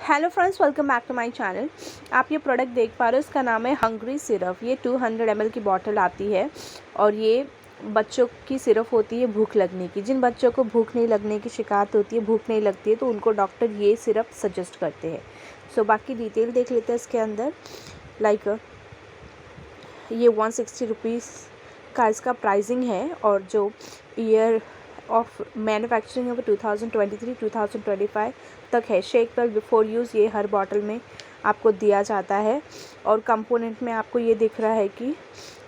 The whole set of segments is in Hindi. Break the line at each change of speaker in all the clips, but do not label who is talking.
Hello friends, welcome back to my channel. आप ये प्रोडक्ट देख पा रहे हो, इसका नाम है हंग्री सिरप। ये 200 ml की बॉटल आती है और ये बच्चों की सिरप होती है भूख लगने की। जिन बच्चों को भूख नहीं लगने की शिकायत होती है, भूख नहीं लगती है, तो उनको डॉक्टर ये सिरप सजेस्ट करते हैं। सो बाकी डिटेल देख लेते हैं इसके अंदर। ये 160 रुपीज़ का इसका प्राइसिंग है और जो ईयर ऑफ मैन्युफैक्चरिंग है वो 2023-2025 तक है। शेक वेल बिफोर यूज़ ये हर बॉटल में आपको दिया जाता है। और कंपोनेंट में आपको ये दिख रहा है कि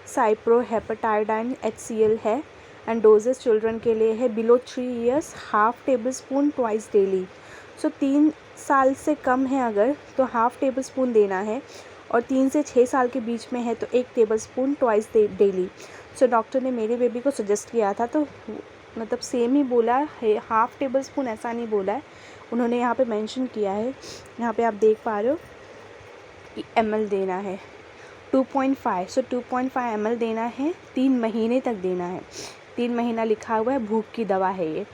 साइप्रोहेपेटाइडाइन HCl है एंड डोजेस चिल्ड्रन के लिए है below 3 years, half tablespoon twice daily. So 3 साल से कम है अगर तो हाफ टेबल स्पून देना है, और 3 से 6 साल के बीच में है तो 1 table spoon twice daily. So doctor ने मेरे बेबी को सजेस्ट किया था, तो मतलब सेम ही बोला है, हाफ़ टेबल स्पून ऐसा नहीं बोला है उन्होंने, यहाँ पे मेंशन किया है। यहाँ पे आप देख पा रहे हो कि ml देना है 2.5। सो 2.5 ml देना है, 3 महीने तक देना है। 3 महीना लिखा हुआ है, भूख की दवा है ये।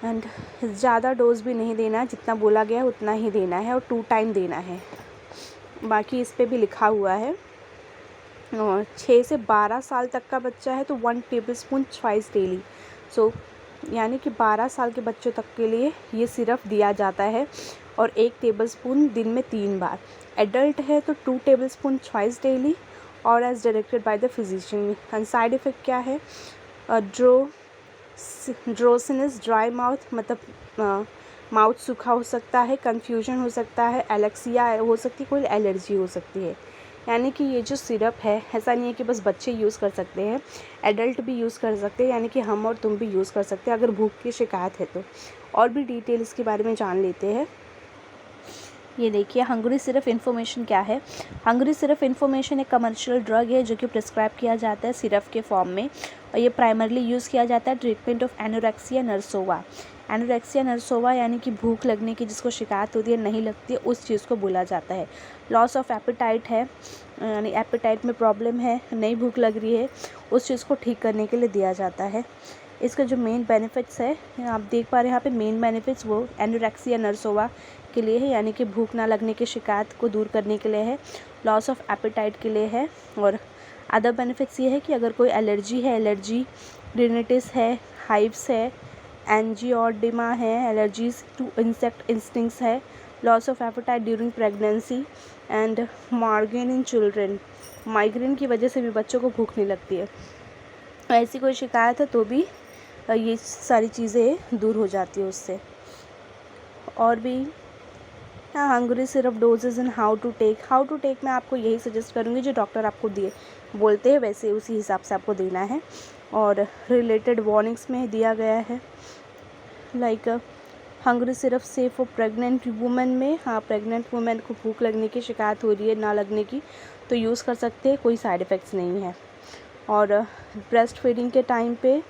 एंड ज़्यादा डोज भी नहीं देना, जितना बोला गया उतना ही देना है और 2 टाइम देना है। बाकी इस पर भी लिखा हुआ है। और 6 से 12 साल तक का बच्चा है तो 1 टेबल स्पून ट्वाइस डेली। सो यानी कि 12 साल के बच्चों तक के लिए ये सिरप दिया जाता है और 1 टेबल स्पून दिन में 3 बार। एडल्ट है तो 2 टेबल स्पून ट्वाइस डेली और as directed by the physician. And side effect क्या है? ड्रोसिनस, ड्राई माउथ, मतलब माउथ सूखा हो सकता है, कन्फ्यूजन हो सकता है, एलेक्सिया हो सकती है, कोई एलर्जी हो सकती है। यानी कि ये जो सिरप है, ऐसा नहीं है कि बस बच्चे यूज़ कर सकते हैं, एडल्ट भी यूज़ कर सकते हैं, यानी कि हम और तुम भी यूज़ कर सकते हैं अगर भूख की शिकायत है तो। और भी डिटेल इसके बारे में जान लेते हैं। ये देखिए हंग्री सिरप इन्फॉर्मेशन क्या है। हंग्री सिरप इन्फॉर्मेशन एक कमर्शियल ड्रग है जो कि प्रिस्क्राइब किया जाता है सिरप के फॉर्म में, और ये प्राइमरली यूज़ किया जाता है ट्रीटमेंट ऑफ एनोरेक्सिया नर्सोवा। एनोरेक्सिया नर्सोवा यानी कि भूख लगने की जिसको शिकायत होती है, नहीं लगती है, उस चीज़ को बोला जाता है। लॉस ऑफ एपेटाइट है, यानी एपेटाइट में प्रॉब्लम है, नहीं भूख लग रही है, उस चीज़ को ठीक करने के लिए दिया जाता है। इसका जो मेन बेनिफिट्स है आप देख पा रहे हैं यहाँ पे, मेन बेनिफिट्स वो एनोरेक्सिया नर्सोवा के लिए है, यानी कि भूख ना लगने की शिकायत को दूर करने के लिए है। लॉस ऑफ एपेटाइट के लिए है। और अदर बेनिफिट्स ये है कि अगर कोई एलर्जी है, एलर्जी रिनिटिस है, हाइव्स है, एंजियोडिमा है, एलर्जीज टू इंसेक्ट इंस्टिंक्ट्स है, loss of appetite during pregnancy and migraine in children. Migraine की वजह से भी बच्चों को भूख नहीं लगती है, ऐसी कोई शिकायत है तो भी ये सारी चीज़ें दूर हो जाती है उससे। और भी hungry syrup dosages and how to take मैं आपको यही सजेस्ट करूँगी जो डॉक्टर आपको बोलते हैं वैसे उसी हिसाब से आपको देना है। और रिलेटेड वार्निंग्स में दिया गया है hungry syrup safe for pregnant women में। हाँ, प्रेग्नेंट वुमेन को भूख लगने की शिकायत हो रही है, ना लगने की, तो यूज़ कर सकते हैं, कोई साइड इफ़ेक्ट्स नहीं है। और ब्रेस्ट फीडिंग के टाइम पे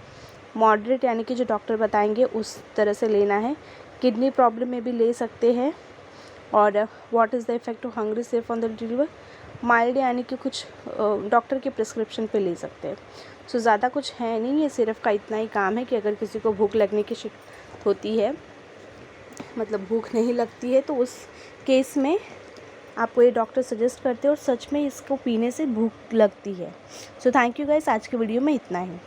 मॉडरेट यानी कि जो डॉक्टर बताएंगे उस तरह से लेना है। किडनी प्रॉब्लम में भी ले सकते हैं। और what is the effect of hungry syrup on the deliver? Mild, यानी कि कुछ डॉक्टर के प्रिस्क्रिप्शन पे ले सकते हैं। सो ज़्यादा कुछ है नहीं, ये सिरप का इतना ही काम है कि अगर किसी को भूख लगने की शिकायत होती है, मतलब भूख नहीं लगती है, तो उस केस में आपको ये डॉक्टर सजेस्ट करते हैं और सच में इसको पीने से भूख लगती है। सो थैंक यू गाइस, आज के वीडियो में इतना ही।